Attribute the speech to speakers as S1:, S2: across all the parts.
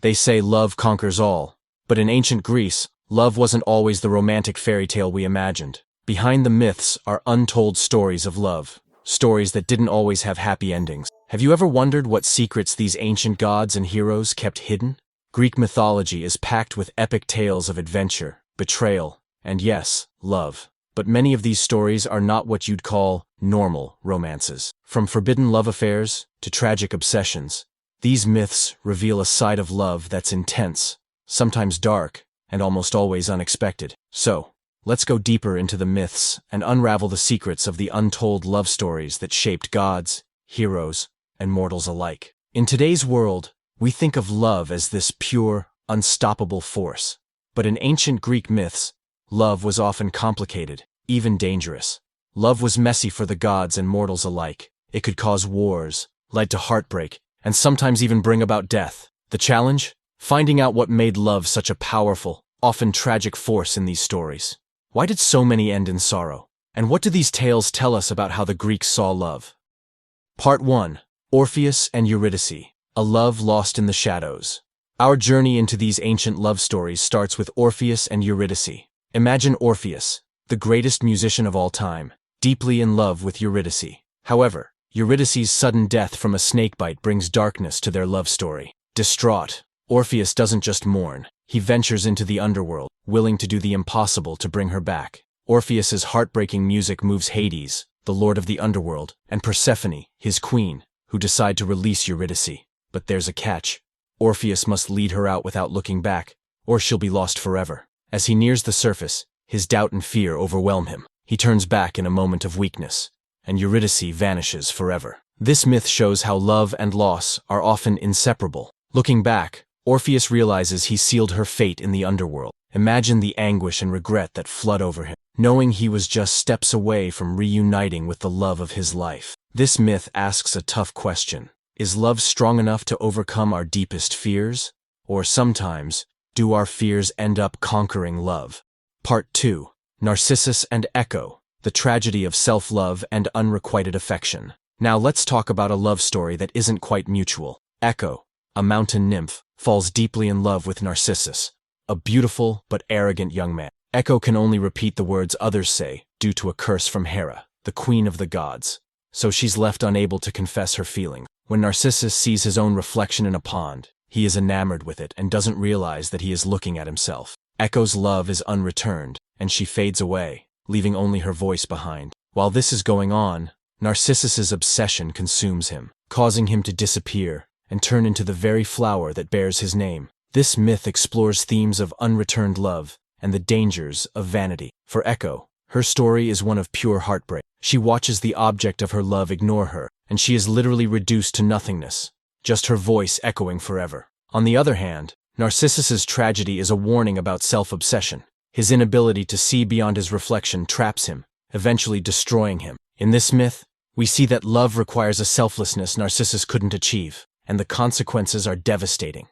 S1: They say love conquers all. But in ancient Greece, love wasn't always the romantic fairy tale we imagined. Behind the myths are untold stories of love, stories that didn't always have happy endings. Have you ever wondered what secrets these ancient gods and heroes kept hidden? Greek mythology is packed with epic tales of adventure, betrayal, and yes, love. But many of these stories are not what you'd call normal romances. From forbidden love affairs to tragic obsessions, these myths reveal a side of love that's intense, sometimes dark, and almost always unexpected. So, let's go deeper into the myths and unravel the secrets of the untold love stories that shaped gods, heroes, and mortals alike. In today's world, we think of love as this pure, unstoppable force. But in ancient Greek myths, love was often complicated, even dangerous. Love was messy for the gods and mortals alike. It could cause wars, lead to heartbreak, and sometimes even bring about death. The challenge? Finding out what made love such a powerful, often tragic force in these stories. Why did so many end in sorrow? And what do these tales tell us about how the Greeks saw love? Part 1. Orpheus and Eurydice, a love lost in the shadows. Our journey into these ancient love stories starts with Orpheus and Eurydice. Imagine Orpheus, the greatest musician of all time, deeply in love with Eurydice. However, Eurydice's sudden death from a snakebite brings darkness to their love story. Distraught, Orpheus doesn't just mourn, he ventures into the underworld, willing to do the impossible to bring her back. Orpheus's heartbreaking music moves Hades, the lord of the underworld, and Persephone, his queen, who decide to release Eurydice. But there's a catch. Orpheus must lead her out without looking back, or she'll be lost forever. As he nears the surface, his doubt and fear overwhelm him. He turns back in a moment of weakness, and Eurydice vanishes forever. This myth shows how love and loss are often inseparable. Looking back, Orpheus realizes he sealed her fate in the underworld. Imagine the anguish and regret that flood over him, knowing he was just steps away from reuniting with the love of his life. This myth asks a tough question. Is love strong enough to overcome our deepest fears? Or sometimes, do our fears end up conquering love? Part 2. Narcissus and Echo, the tragedy of self-love and unrequited affection. Now let's talk about a love story that isn't quite mutual. Echo, a mountain nymph, falls deeply in love with Narcissus, a beautiful but arrogant young man. Echo can only repeat the words others say due to a curse from Hera, the queen of the gods. So she's left unable to confess her feelings. When Narcissus sees his own reflection in a pond, he is enamored with it and doesn't realize that he is looking at himself. Echo's love is unreturned, and she fades away, leaving only her voice behind. While this is going on, Narcissus's obsession consumes him, causing him to disappear and turn into the very flower that bears his name. This myth explores themes of unreturned love and the dangers of vanity. For Echo, her story is one of pure heartbreak. She watches the object of her love ignore her, and she is literally reduced to nothingness, just her voice echoing forever. On the other hand, Narcissus's tragedy is a warning about self-obsession. His inability to see beyond his reflection traps him, eventually destroying him. In this myth, we see that love requires a selflessness Narcissus couldn't achieve, and the consequences are devastating.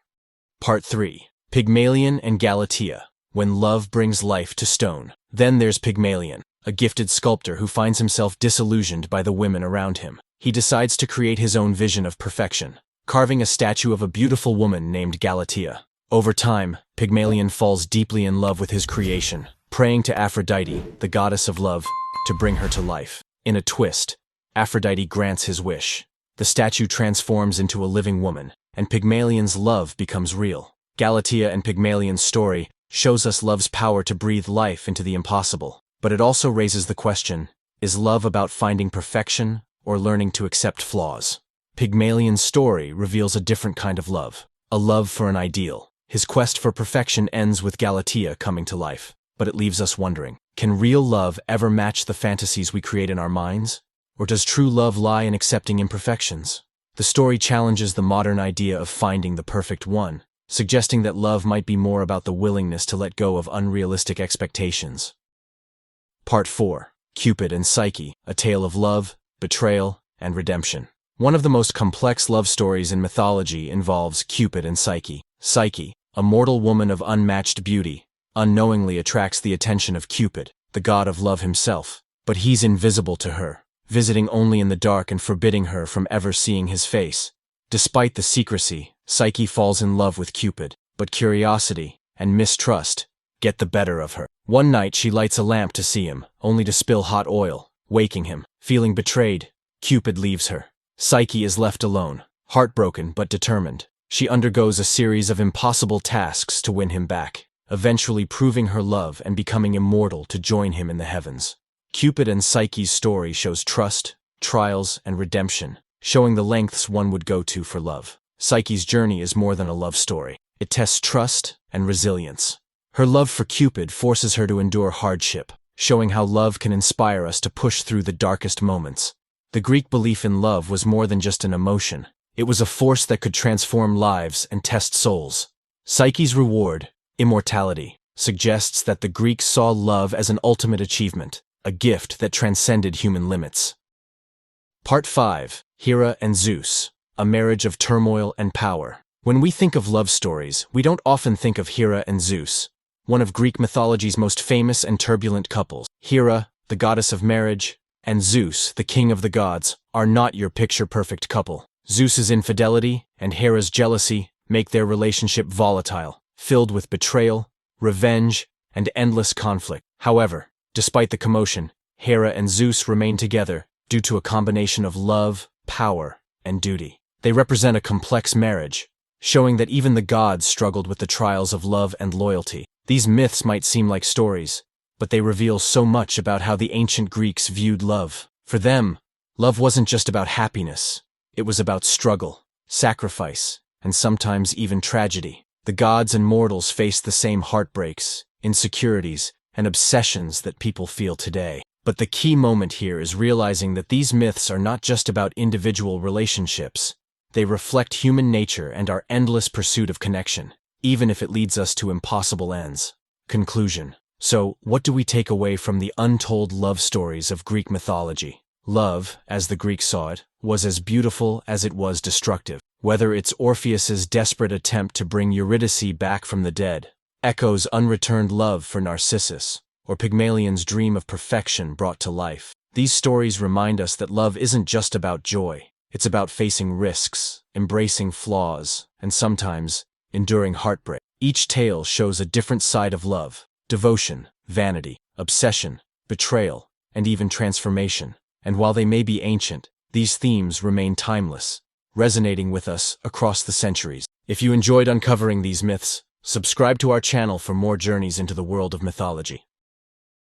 S1: Part 3. Pygmalion and Galatea, when love brings life to stone. Then there's Pygmalion, a gifted sculptor who finds himself disillusioned by the women around him. He decides to create his own vision of perfection, carving a statue of a beautiful woman named Galatea. Over time, Pygmalion falls deeply in love with his creation, praying to Aphrodite, the goddess of love, to bring her to life. In a twist, Aphrodite grants his wish. The statue transforms into a living woman, and Pygmalion's love becomes real. Galatea and Pygmalion's story shows us love's power to breathe life into the impossible. But it also raises the question, is love about finding perfection or learning to accept flaws? Pygmalion's story reveals a different kind of love, a love for an ideal. His quest for perfection ends with Galatea coming to life, but it leaves us wondering, can real love ever match the fantasies we create in our minds? Or does true love lie in accepting imperfections? The story challenges the modern idea of finding the perfect one, suggesting that love might be more about the willingness to let go of unrealistic expectations. Part 4. Cupid and Psyche, a tale of love, betrayal, and redemption. One of the most complex love stories in mythology involves Cupid and Psyche. Psyche, a mortal woman of unmatched beauty, unknowingly attracts the attention of Cupid, the god of love himself. But he's invisible to her, visiting only in the dark and forbidding her from ever seeing his face. Despite the secrecy, Psyche falls in love with Cupid, but curiosity and mistrust get the better of her. One night she lights a lamp to see him, only to spill hot oil, waking him. Feeling betrayed, Cupid leaves her. Psyche is left alone, heartbroken but determined. She undergoes a series of impossible tasks to win him back, eventually proving her love and becoming immortal to join him in the heavens. Cupid and Psyche's story shows trust, trials, and redemption, showing the lengths one would go to for love. Psyche's journey is more than a love story. It tests trust and resilience. Her love for Cupid forces her to endure hardship, showing how love can inspire us to push through the darkest moments. The Greek belief in love was more than just an emotion. It was a force that could transform lives and test souls. Psyche's reward, immortality, suggests that the Greeks saw love as an ultimate achievement, a gift that transcended human limits. Part 5. Hera and Zeus, a marriage of turmoil and power. When we think of love stories, we don't often think of Hera and Zeus, one of Greek mythology's most famous and turbulent couples. Hera, the goddess of marriage, and Zeus, the king of the gods, are not your picture-perfect couple. Zeus's infidelity and Hera's jealousy make their relationship volatile, filled with betrayal, revenge, and endless conflict. However, despite the commotion, Hera and Zeus remain together due to a combination of love, power, and duty. They represent a complex marriage, showing that even the gods struggled with the trials of love and loyalty. These myths might seem like stories, but they reveal so much about how the ancient Greeks viewed love. For them, love wasn't just about happiness. It was about struggle, sacrifice, and sometimes even tragedy. The gods and mortals faced the same heartbreaks, insecurities, and obsessions that people feel today. But the key moment here is realizing that these myths are not just about individual relationships. They reflect human nature and our endless pursuit of connection, even if it leads us to impossible ends. Conclusion. So, what do we take away from the untold love stories of Greek mythology? Love, as the Greeks saw it, was as beautiful as it was destructive. Whether it's Orpheus's desperate attempt to bring Eurydice back from the dead, Echo's unreturned love for Narcissus, or Pygmalion's dream of perfection brought to life, these stories remind us that love isn't just about joy. It's about facing risks, embracing flaws, and sometimes enduring heartbreak. Each tale shows a different side of love: devotion, vanity, obsession, betrayal, and even transformation. And while they may be ancient, these themes remain timeless, resonating with us across the centuries. If you enjoyed uncovering these myths, subscribe to our channel for more journeys into the world of mythology.